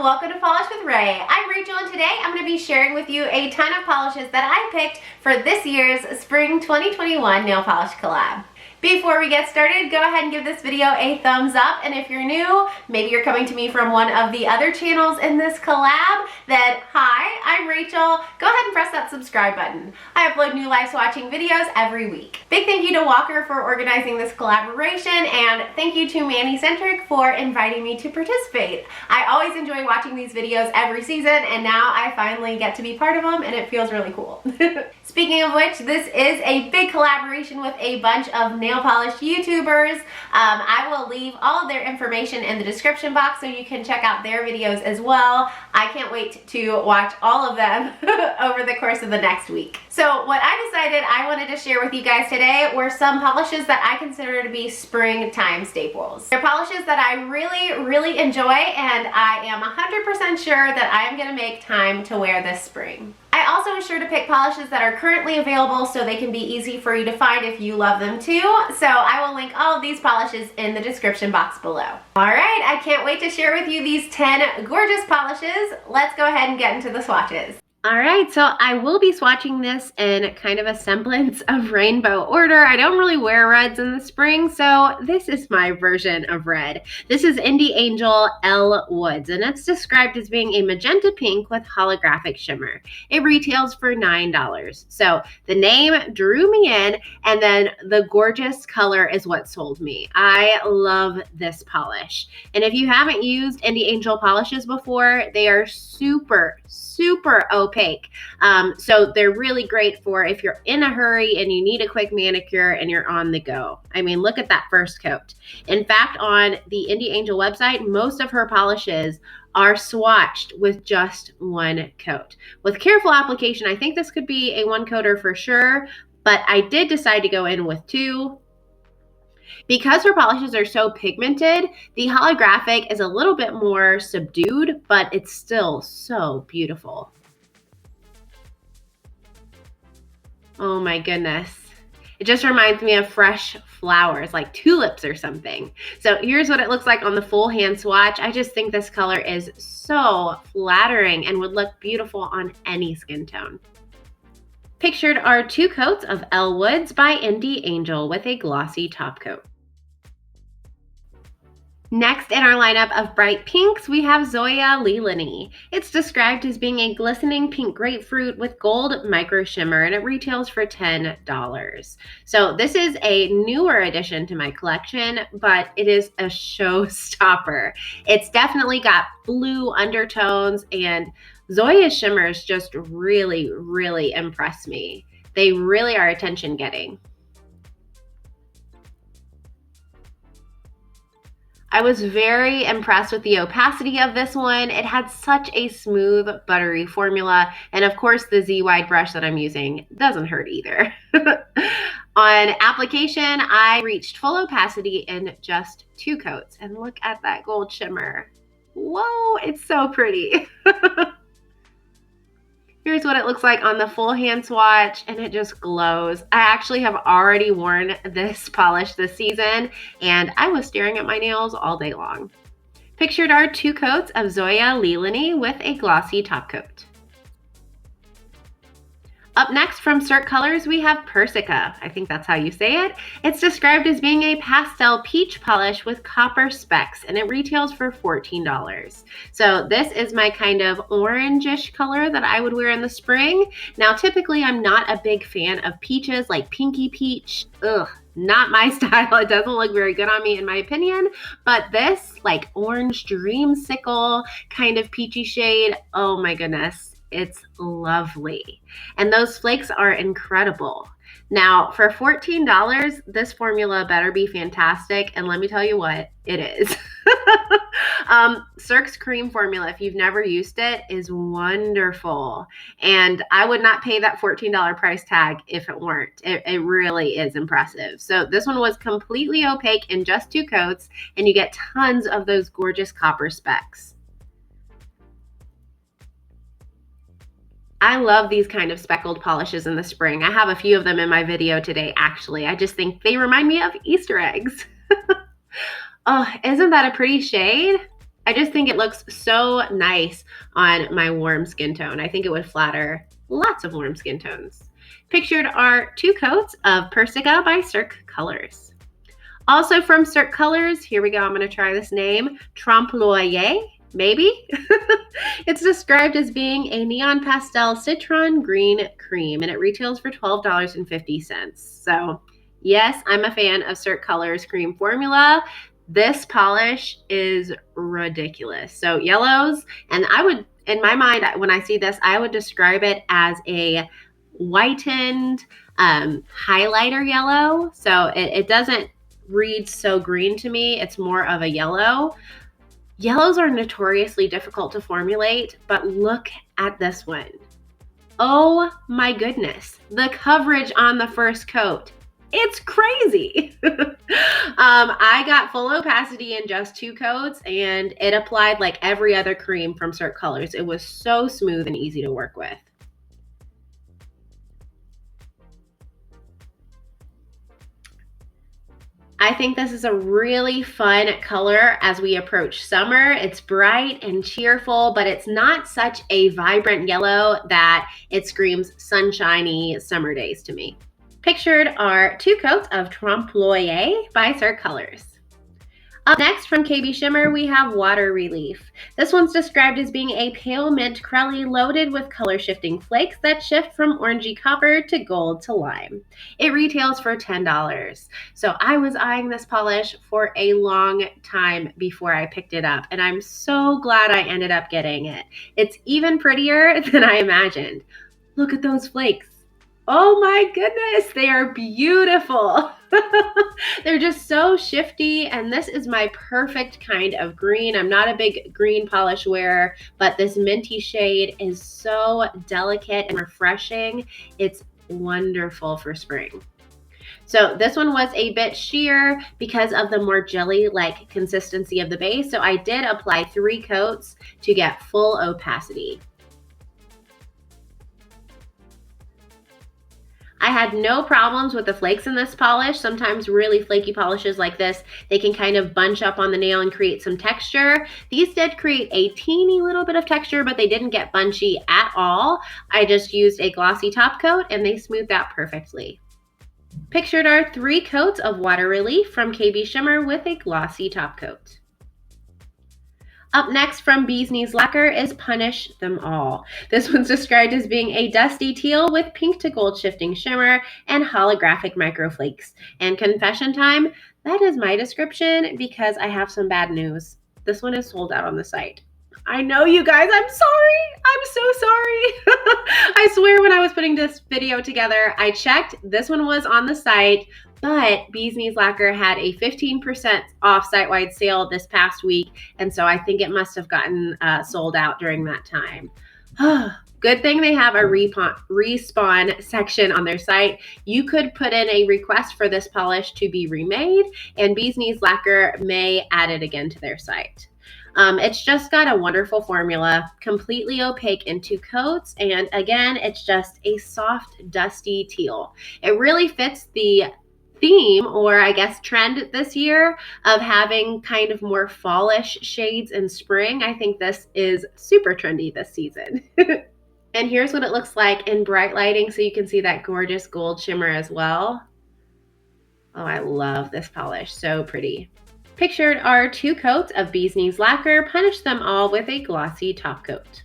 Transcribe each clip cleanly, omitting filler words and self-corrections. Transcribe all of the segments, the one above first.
welcome to Polish with Ray. I'm Rachel and today I'm going to be sharing with you a ton of polishes that I picked for this year's Spring 2021 Nail Polish Collab. Before we get started, go ahead and give this video a thumbs up, and if you're new, maybe you're coming to me from one of the other channels in this collab, then hi, I'm Rachel. Go ahead and press that subscribe button. I upload new live swatching videos every week. Big thank you to Walker for organizing this collaboration, and thank you to Manny Centric for inviting me to participate. I always enjoy watching these videos every season, and now I finally get to be part of them, and it feels really cool. Speaking of which, this is a big collaboration with a bunch of nail polish YouTubers. I will leave all of their information in the description box so you can check out their videos as well. I can't wait to watch all of them over the course of the next week. So what I decided I wanted to share with you guys today were some polishes that I consider to be springtime staples. They're polishes that I really enjoy, and I am 100% sure that I am going to make time to wear this spring. I also am sure to pick polishes that are currently available so they can be easy for you to find if you love them too. So I will link all of these polishes in the description box below. Alright, I can't wait to share with you these 10 gorgeous polishes. Let's go ahead and get into the swatches. Alright, so I will be swatching this in kind of a semblance of rainbow order. I don't really wear reds in the spring, so this is my version of red. This is Indie Angel ELLE Woods, and it's described as being a magenta pink with holographic shimmer. It retails for $9. So the name drew me in, and then the gorgeous color is what sold me. I love this polish. And if you haven't used Indie Angel polishes before, they are super opaque. So they're really great for if you're in a hurry and you need a quick manicure and you're on the go. I mean, look at that first coat. In fact, on the Indie Angel website, most of her polishes are swatched with just one coat. With careful application, I think this could be a one coater for sure, but I did decide to go in with two. Because her polishes are so pigmented, the holographic is a little bit more subdued, but it's still so beautiful. Oh my goodness. It just reminds me of fresh flowers, like tulips or something. So here's what it looks like on the full hand swatch. I just think this color is so flattering and would look beautiful on any skin tone. Pictured are two coats of ELLE Woods by Indie Angel with a glossy top coat. Next in our lineup of bright pinks, we have ZOYA LELANI. It's described as being a glistening pink grapefruit with gold micro shimmer, and it retails for $10. So this is a newer addition to my collection, but it is a showstopper. It's definitely got blue undertones, and ZOYA's shimmers just really impress me. They really are attention getting. I was very impressed with the opacity of this one. It had such a smooth, buttery formula. And of course, the Z-wide brush that I'm using doesn't hurt either. On application, I reached full opacity in just two coats. And look at that gold shimmer. Whoa, it's so pretty. Here's what it looks like on the full hand swatch, and it just glows. I actually have already worn this polish this season, and I was staring at my nails all day long. Pictured are two coats of ZOYA LELANI with a glossy top coat. Up next from CIRQUE Colors, we have PERSICA. I think that's how you say it. It's described as being a pastel peach polish with copper specks, and it retails for $14. So this is my kind of orangish color that I would wear in the spring. Now, typically, I'm not a big fan of peaches, like pinky peach. Ugh, not my style. It doesn't look very good on me, in my opinion. But this, like orange dreamsicle kind of peachy shade, oh my goodness. It's lovely. And those flakes are incredible. Now, for $14, this formula better be fantastic. And let me tell you what, it is. CIRQUE's cream formula, if you've never used it, is wonderful. And I would not pay that $14 price tag if it weren't. It really is impressive. So this one was completely opaque in just two coats, and you get tons of those gorgeous copper specks. I love these kind of speckled polishes in the spring. I have a few of them in my video today, actually. I just think they remind me of Easter eggs. Oh, isn't that a pretty shade? I just think it looks so nice on my warm skin tone. I think it would flatter lots of warm skin tones. Pictured are 2 coats of Persica by CIRQUE Colors. Also from CIRQUE Colors, here we go, I'm gonna try this name, Trompe-l'Oeil, maybe? It's described as being a neon pastel citron green cream, and it retails for $12.50. So yes, I'm a fan of CIRQUE Colors cream formula. This polish is ridiculous. So yellows, and I would, in my mind, when I see this, I would describe it as a whitened highlighter yellow. So it doesn't read so green to me. It's more of a yellow. Yellows are notoriously difficult to formulate, but look at this one. Oh my goodness. The coverage on the first coat. It's crazy. I got full opacity in just 2 coats, and it applied like every other cream from CIRQUE Colors. It was so smooth and easy to work with. I think this is a really fun color as we approach summer. It's bright and cheerful, but it's not such a vibrant yellow that it screams sunshiny summer days to me. Pictured are 2 coats of Trompe-l'Oeil by CIRQUE Colors. Up next from KB Shimmer, we have Water Relief. This one's described as being a pale mint crelly loaded with color shifting flakes that shift from orangey copper to gold to lime. It retails for $10. So I was eyeing this polish for a long time before I picked it up, and I'm so glad I ended up getting it. It's even prettier than I imagined. Look at those flakes. Oh my goodness, they are beautiful. They're just so shifty, and this is my perfect kind of green. I'm not a big green polish wearer, but this minty shade is so delicate and refreshing. It's wonderful for spring. So this one was a bit sheer because of the more jelly-like consistency of the base, so I did apply 3 coats to get full opacity. I had no problems with the flakes in this polish. Sometimes really flaky polishes like this, they can kind of bunch up on the nail and create some texture. These did create a teeny little bit of texture, but they didn't get bunchy at all. I just used a glossy top coat and they smoothed out perfectly. Pictured are 3 coats of Water Relief from KB Shimmer with a glossy top coat. Up next from Bee's Knees Lacquer is Punish Them All. This one's described as being a dusty teal with pink to gold shifting shimmer and holographic microflakes. And confession time, that is my description because I have some bad news. This one is sold out on the site. I know, you guys, I'm sorry. I'm so sorry. I swear when I was putting this video together, I checked, this one was on the site, but Bee's Knees Lacquer had a 15% off site-wide sale this past week, and so I think it must have gotten sold out during that time. Good thing they have a respawn section on their site. You could put in a request for this polish to be remade, and Bee's Knees Lacquer may add it again to their site. It's just got a wonderful formula, completely opaque in 2 coats, and again, it's just a soft, dusty teal. It really fits the theme, or I guess trend this year, of having kind of more fallish shades in spring. I think this is super trendy this season. And here's what it looks like in bright lighting, so you can see that gorgeous gold shimmer as well. Oh, I love this polish, so pretty. Pictured are 2 coats of Bee's Knees Lacquer. Punish Them All with a glossy top coat.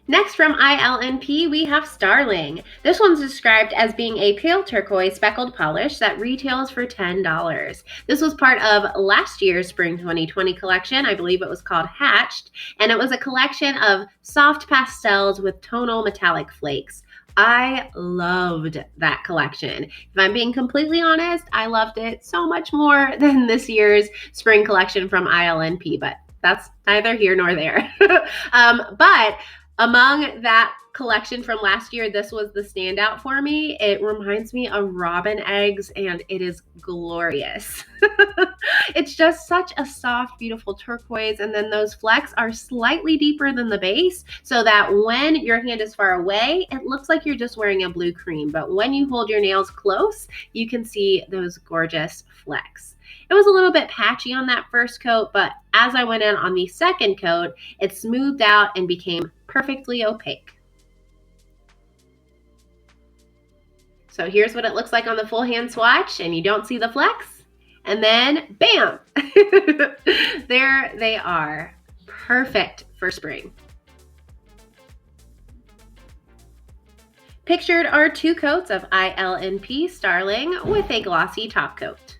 Next from ILNP, we have Starling. This one's described as being a pale turquoise speckled polish that retails for $10. This was part of last year's Spring 2020 collection. I believe it was called Hatched, and it was a collection of soft pastels with tonal metallic flakes. I loved that collection. If I'm being completely honest, I loved it so much more than this year's spring collection from ILNP, but that's neither here nor there. But Among that collection from last year, this was the standout for me. It reminds me of robin eggs and it is glorious. It's just such a soft, beautiful turquoise. And then those flecks are slightly deeper than the base so that when your hand is far away, it looks like you're just wearing a blue cream. But when you hold your nails close, you can see those gorgeous flecks. It was a little bit patchy on that first coat, but as I went in on the second coat, it smoothed out and became perfectly opaque. So here's what it looks like on the full hand swatch, and you don't see the flecks. And then, bam! There they are. Perfect for spring. Pictured are 2 coats of ILNP Starling with a glossy top coat.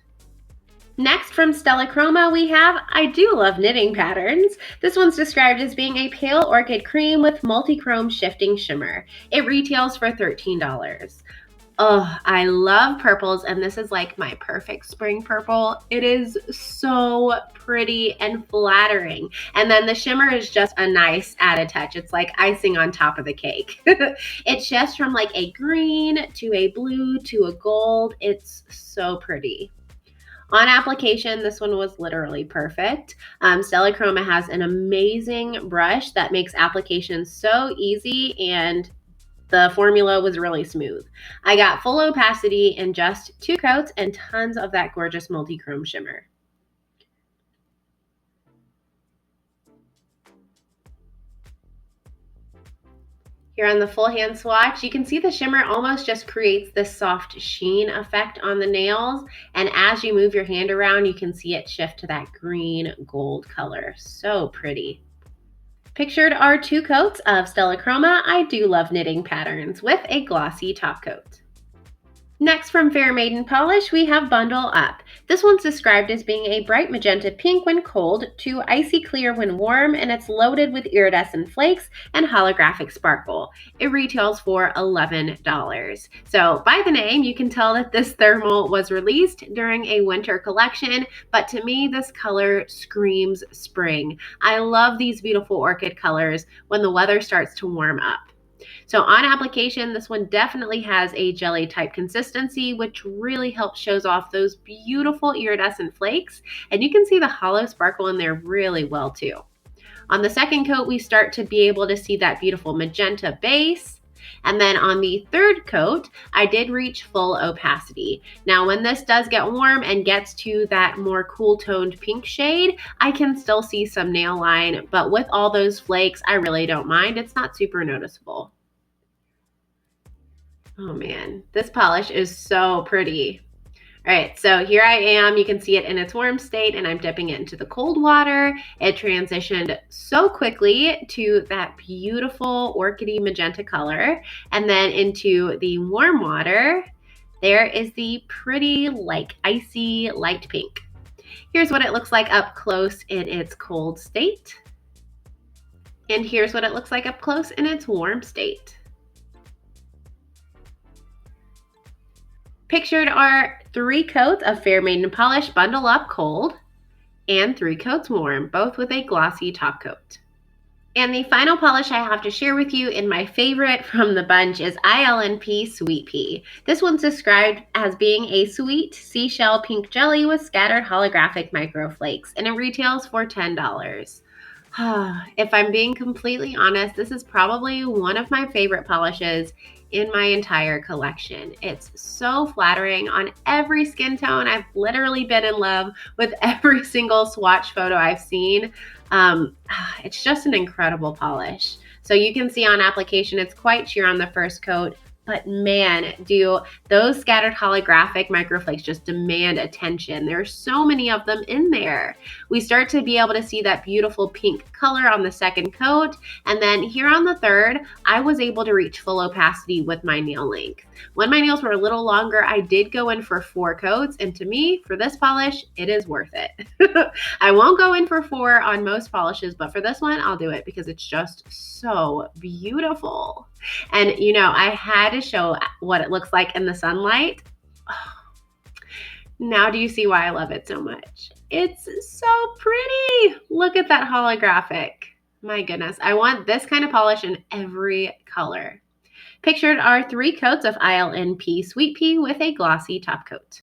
Next from Stella Chroma we have I Do Love Knitting Patterns. This one's described as being a pale orchid cream with multi-chrome shifting shimmer. It retails for $13. Oh, I love purples, and this is like my perfect spring purple. It is so pretty and flattering. And then the shimmer is just a nice added touch. It's like icing on top of the cake. It shifts from like a green to a blue to a gold. It's so pretty. On application, this one was literally perfect. Stella Chroma has an amazing brush that makes application so easy, and the formula was really smooth. I got full opacity in just 2 coats and tons of that gorgeous multi-chrome shimmer. Here on the full hand swatch, you can see the shimmer almost just creates this soft sheen effect on the nails. And as you move your hand around, you can see it shift to that green gold color. So pretty. Pictured are 2 coats of Stella Chroma I Do Love Knitting Patterns with a glossy top coat. Next from Fair Maiden Polish, we have Bundle Up. This one's described as being a bright magenta pink when cold to icy clear when warm, and it's loaded with iridescent flakes and holographic sparkle. It retails for $11. So by the name, you can tell that this thermal was released during a winter collection, but to me, this color screams spring. I love these beautiful orchid colors when the weather starts to warm up. So on application, this one definitely has a jelly type consistency, which really helps shows off those beautiful iridescent flakes. And you can see the hollow sparkle in there really well too. On the second coat, we start to be able to see that beautiful magenta base. And then on the third coat, I did reach full opacity. Now, when this does get warm and gets to that more cool toned pink shade, I can still see some nail line, but with all those flakes, I really don't mind. It's not super noticeable. Oh man, this polish is so pretty. All right, so here I am. You can see it in its warm state, and I'm dipping it into the cold water. It transitioned so quickly to that beautiful orchidy magenta color, and then into the warm water, there is the pretty, like icy light pink. Here's what it looks like up close in its cold state. And here's what it looks like up close in its warm state. Pictured are 3 coats of Fair Maiden Polish Bundle Up Cold and 3 coats warm, both with a glossy top coat. And the final polish I have to share with you, and my favorite from the bunch, is ILNP Sweet Pea. This one's described as being a sweet seashell pink jelly with scattered holographic microflakes, and it retails for $10. If I'm being completely honest, this is probably one of my favorite polishes in my entire collection. It's so flattering on every skin tone. I've literally been in love with every single swatch photo I've seen. It's just an incredible polish. So you can see on application, it's quite sheer on the first coat, but man, do those scattered holographic microflakes just demand attention. There's so many of them in there. We start to be able to see that beautiful pink color on the second coat. And then here on the third, I was able to reach full opacity with my nail length. When my nails were a little longer, I did go in for 4 coats. And to me, for this polish, it is worth it. I won't go in for 4 on most polishes, but for this one, I'll do it because it's just so beautiful. And you know, I had to show what it looks like in the sunlight. Oh, now do you see why I love it so much? It's so pretty. Look at that holographic. My goodness, I want this kind of polish in every color. Pictured are 3 coats of ILNP Sweet Pea with a glossy top coat.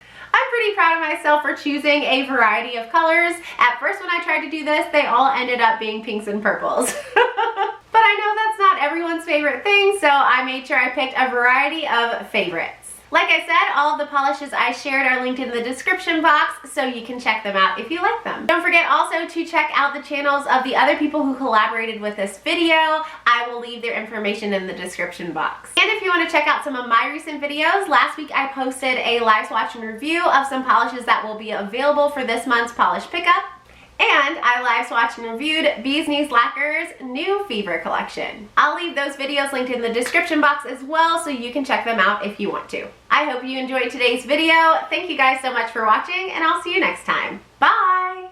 I'm pretty proud of myself for choosing a variety of colors. At first when I tried to do this, they all ended up being pinks and purples. But I know that's not everyone's favorite thing, so I made sure I picked a variety of favorites. Like I said, all of the polishes I shared are linked in the description box, so you can check them out if you like them. Don't forget also to check out the channels of the other people who collaborated with this video. I will leave their information in the description box. And if you want to check out some of my recent videos, last week I posted a live swatch and review of some polishes that will be available for this month's polish pickup. And I live swatched and reviewed Bee's Knees Lacquer's new Fever collection. I'll leave those videos linked in the description box as well, so you can check them out if you want to. I hope you enjoyed today's video. Thank you guys so much for watching, and I'll see you next time. Bye!